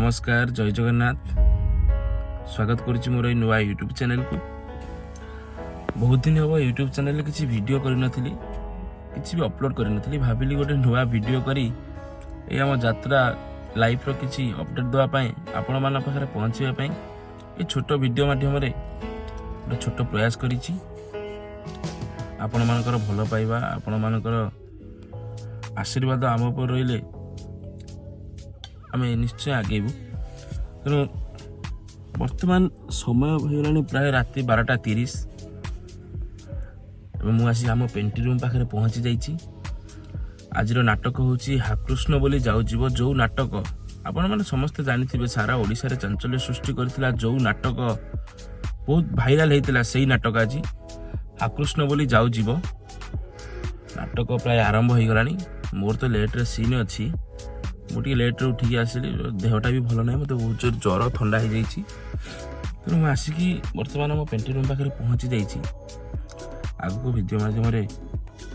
नमस्कार जय जगन्नाथ स्वागत करुच्ची मोर नुआ यूट्यूब चैनल को। बहुत दिन हम यूट्यूब चैनल किसी वीडियो करनथली किसी भी अपलोड करनथली भाविली गोटे नुआ वीडियो करी ए आम यात्रा लाइफ रो किसी अपडेट देवा पई आपण मान पाखरे पहुंचीबा पई ए छोट वीडियो माध्यम रे गोटे छोट प्रयास करिछि। आपण मानकर भल पाइबा आपण मानकर आशीर्वाद आम ऊपर रहिले आम निश्चय आगेबू। तेणु बर्तमान समय हो प्राय राति 12:30 मुझे आम पेंटी रूम पाखे पहुँची जाइए। आज नाटक हूँ हाकृष्ण बोली जाऊ जीव जो नाटक आपण मैंने समस्ते जानी सारा ओडिशा रे चांचल्य सृष्टि करथिला जो नाटक बहुत भाइराल होता से नाटक आज हाकृष्ण बोली जाऊ जीव नाटक प्राय आरंभ हो गलानी। मोर तो लेट्रे सीन अच्छी मुझे लेट्रे उठिकी आसली देहटा भी भल ना मत बहुत जोर ज्वर थंडा हो जाइए। तेणु मुझे आसिकी बर्तमान मो पेंटी रूम पाखे पहुँची जाइए। आगको वीडियो माध्यम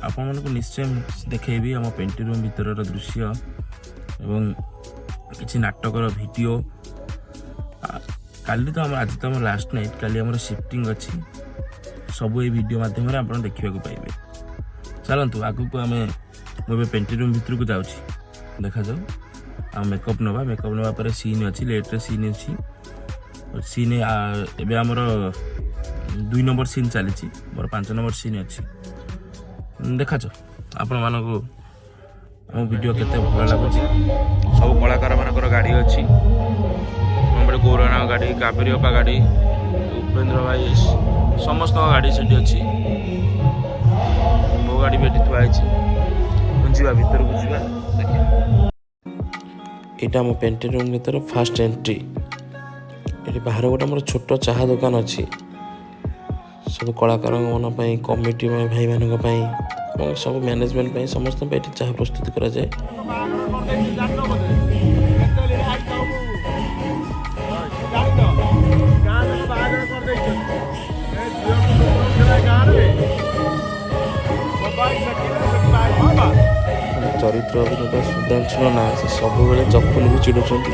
आपण को निश्चय देखी आम पेंटी रूम भीतर दृश्य एवं किसी नाटकर वीडियो। काली तो आज तो आम लास्ट नाइट काली आम शिफ्टिंग अच्छी सब ये वीडियो माध्यम आप देखा पाइबे। चलतु आगको आम मुझे पेंटी रूम भीतर को जाऊँगी देखा जाऊ आ मेकअप नवा पर सीन अच्छी लेट्रे सीन अच्छी सीन एवं आमर 2 नंबर सीन चली मोर 5 नंबर सीन अच्छी देखा जाऊ आपण मानक आम वीडियो केते भल लगुच। सब कलाकार मानकर गाड़ी अच्छी गौराना गाड़ी कावेरी अपा गाड़ी उपेन्द्र भाई समस्त गाड़ी से अच्छी मो गाड़ी भी थुआई जा भीतर को जा देखिए। यहाँ मो पेंटी रूम भीतर फास्ट एंट्री ये बाहर गोटे मोर छोट चाहा दुकान अच्छी सब कलाकार मन कमिटी भाई मान सब मैनेजमेंट समस्त चाहा प्रस्तुत करा जाए। चरित्र अभिनेता सुधांशु ना से सब चप्पल भी चिड़ुंट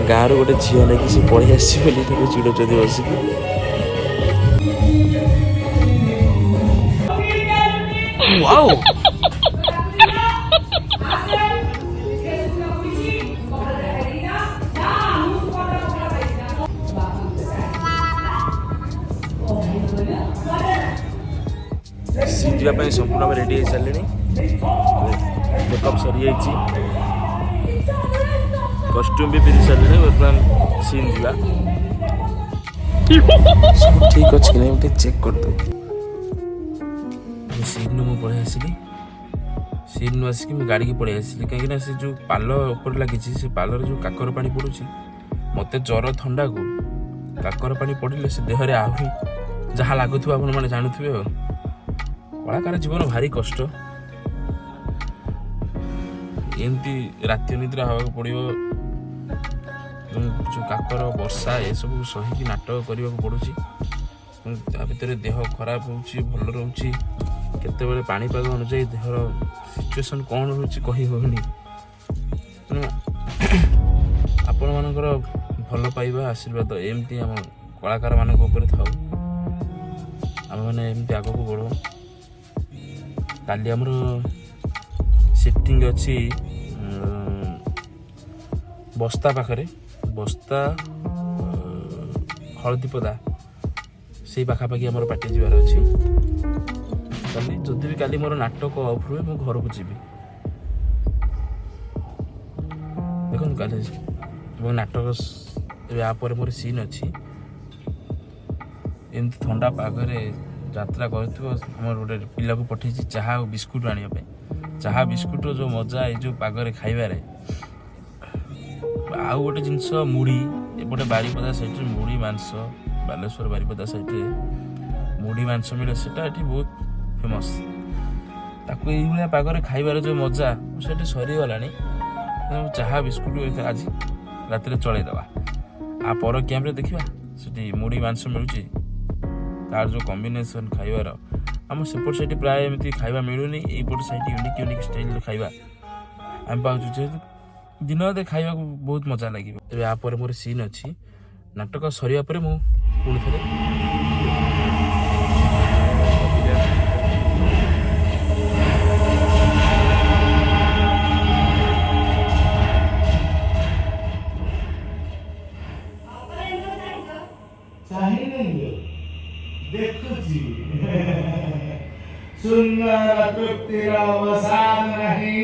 गाँव गोटे झील नहीं सी पढ़ी आसी चिड़ुंट बसिक। सीन संपूर्ण रेडी हो सारे मेकअप सरी कस्ट्यूम भी पिंधि सारे बर्तमान सीन जा ठीक अच्छे कि नहीं चेक कर दो। सीन मुझे पढ़े आसली सीन आसिक गाड़ी की पढ़े आसली कहीं से जो पाल ऊपर लगी से पालर जो काकर पानी पड़ू मत ज्वर थंडा को काकर पानी पड़े से देहरे आहरी जहाँ लगुव आप जानूे कलाकार जीवन भारी कष्ट एमती राति निद्रा हवा पड़ो जो काकर वर्षा ये सब सही नाटक करने को पड़ुची भितर देह खराब हो भल रोचे केते पाणीपाग अनुजाई देहर सिचुएसन कौन रोचे कही होनी। तेणु आपण मानकर भल पाइबा आशीर्वाद एमती आम कलाकार मान थाऊ आम मैंने एमती आग को बढ़ो। काली आमर शिफ्टिंग अच्छी बस्ता पाखरे बस्ता हलदीपदा से पाखापाखि आमर पार्टी जीवार अच्छी काली जदि भी काली मोर नाटक अफ रुए मो घर को जीवी देखो काली नाटक यापर मोर सीन अच्छी एमती थंडा पागरे यात्रा कर गोटे पिला को पठे चाहा और बिस्कुट आने चाहा बिस्कुट जो मजा ये जो पागरे खाइबारे आउ गोटे जिनस मुढ़ी एपटे बारीपदा साइड मुढ़ी मांस बालेश्वर बारीपदा साइड मुढ़ी मांस मिले सेटा एटी बहुत फेमस ताको ये पागरे खाइबार जो मजा से सरीगला चाहा बिस्कुट आज रात चलईदवा आ पर कैंप देखा से मुढ़ी मांस मिलूँ तार जो कॉम्बिनेशन खाइबार आम सेपट साइड प्राय एमती खाइबा मिलूनी एपट साइड यूनिक यूनिक स्टाइल खाइबा आम पाचु जेहेतु दिन अधे खाइबा बहुत मजा लगे। एबे आ पर मोर सीन अच्छी नाटक सरिया पर मु पुणी थे सुंदर तृप्तिर अवसान नहीं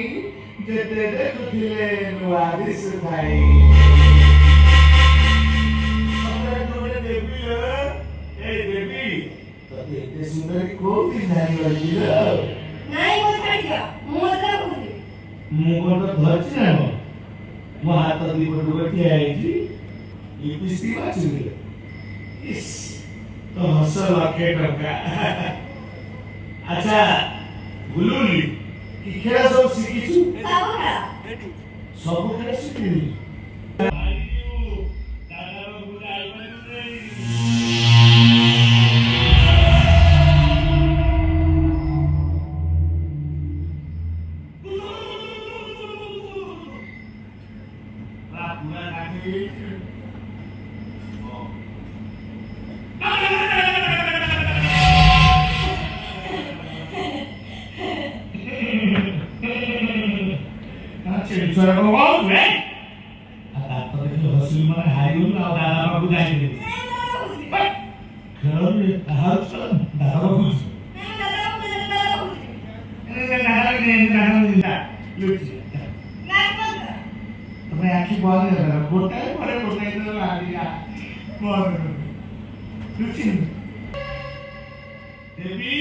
जेते देखुथिले नुआ दिसुथाई हमरे तोरे देवी ए देवी तते एते सुंदर कोठी नाही वजिलो नाही कोण काढिया मोदका बोलली मुगोट धरची ना मो हात दी बडुगटी आईची लिपस्टिक वाचली इस तो हसल के टका अच्छा बुलुली कि खेला सब शिखिछु सब खेला शिखिली Suara ngomong gue. Ada terus hasil mana hayun atau dalam aku jadi. Kalau harus dalam aku. Lucu. तुम्हें आखी बोल रहा बोटा है बड़े बोटा इधर ला दिया बोल लुचिन देवी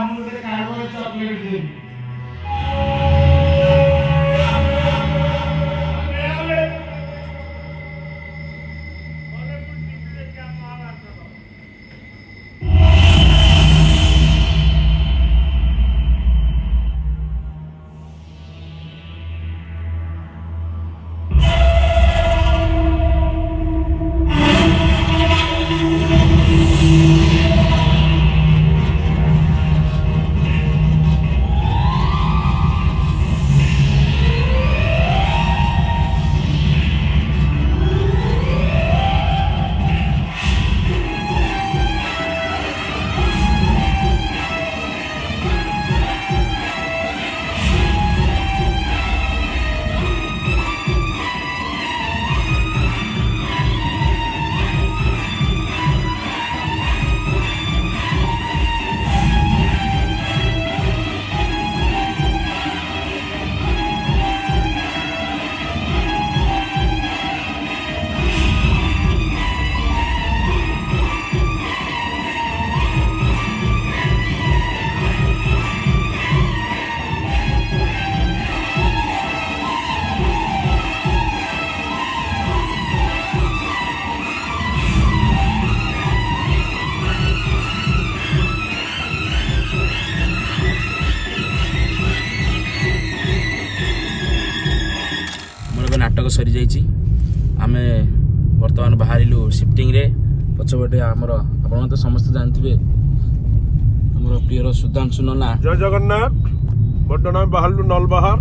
मुझे कार्बन चॉकलेट दे नाटक सरी जाइए आम बर्तमान बाहरिलु शिफ्टिंग रे पछपटे आमर आप समस्त जानते आमर प्रियर सुधांशु नना जय जगन्नाथ बर्तमान बाहरलु नलबाहार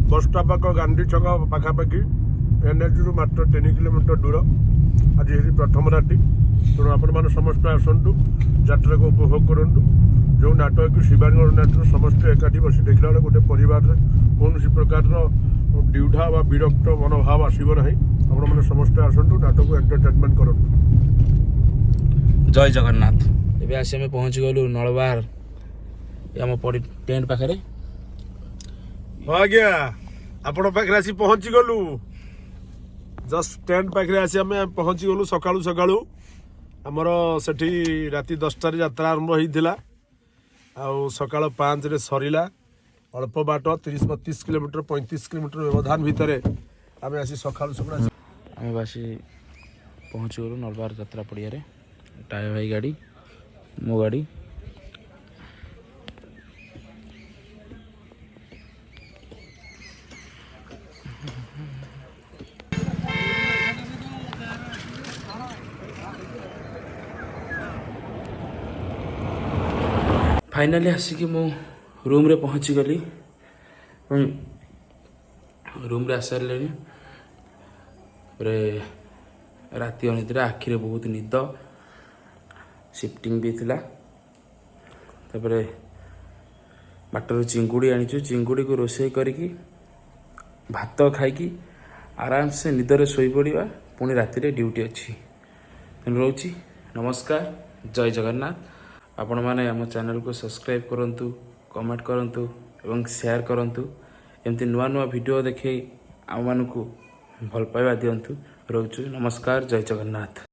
बस स्टॉप गांधी छक पाखापाखि एनएच रु मात्र 3 किलोमीटर दूर आज ये प्रथम राति तेणु आपण समस्त आसतु यात्रा को उपभोग करूँ जो नाटक शिवानी नाटक समस्त एकाठी बस देखला बेले गोटे परिवार कौन प्रकार द्विधा व विरक्त मनोभाव आसब ना आपण समस्त आसतु नाटक को एंटरटेनमेंट करूँ। जय जगन्नाथ एवं आसी आम पहुँची गलु नलबार आम टेंट पाखे आज्ञा आपण पाखे आसी पहुँची गलु जस्ट टेंट पाखे आसी आम पहुँची गलु सकाळु सकाळु आमर सेठी राति 10टार यात्रा आरंभ होता आउ सकाळ 5 रे सरिला अल्प बाट 30-32 किलोमीटर 35 किलोमीटर व्यवधान भितर आम आसी सकाळु सकाळु आम बासी पहुँची गलु नलबार यात्रा पड़िया टायर भाई गाड़ी मो गाड़ी फाइनाली आसिक मु रूम रे पहुँची गली ରୁମ୍ରେ ଆସିସାରିଲେଣି। ତାପରେ ରାତି ଅନିଦ୍ରା, ଆଖିରେ ବହୁତ ନିଦ, ସିଫ୍ଟିଂ ବି ଥିଲା। ତାପରେ ବାଟରୁ ଚିଙ୍ଗୁଡ଼ି ଆଣିଛୁ, ଚିଙ୍ଗୁଡ଼ିକୁ ରୋଷେଇ କରିକି ଭାତ ଖାଇକି ଆରାମସେ ନିଦରେ ଶୋଇପଡ଼ିବା। ପୁଣି ରାତିରେ ଡ୍ୟୁଟି ଅଛି। ତେଣୁ ରହୁଛି, ନମସ୍କାର, ଜୟ ଜଗନ୍ନାଥ। ଆପଣମାନେ ଆମ ଚ୍ୟାନେଲକୁ ସବସ୍କ୍ରାଇବ୍ କରନ୍ତୁ, କମେଣ୍ଟ କରନ୍ତୁ ଏବଂ ସେୟାର କରନ୍ତୁ। ଏମିତି ନୂଆ ନୂଆ ଭିଡ଼ିଓ ଦେଖି ଆମମାନଙ୍କୁ ଭଲ ପାଇବା ଦିଅନ୍ତୁ। ରହୁଛୁ, ନମସ୍କାର, ଜୟ ଜଗନ୍ନାଥ।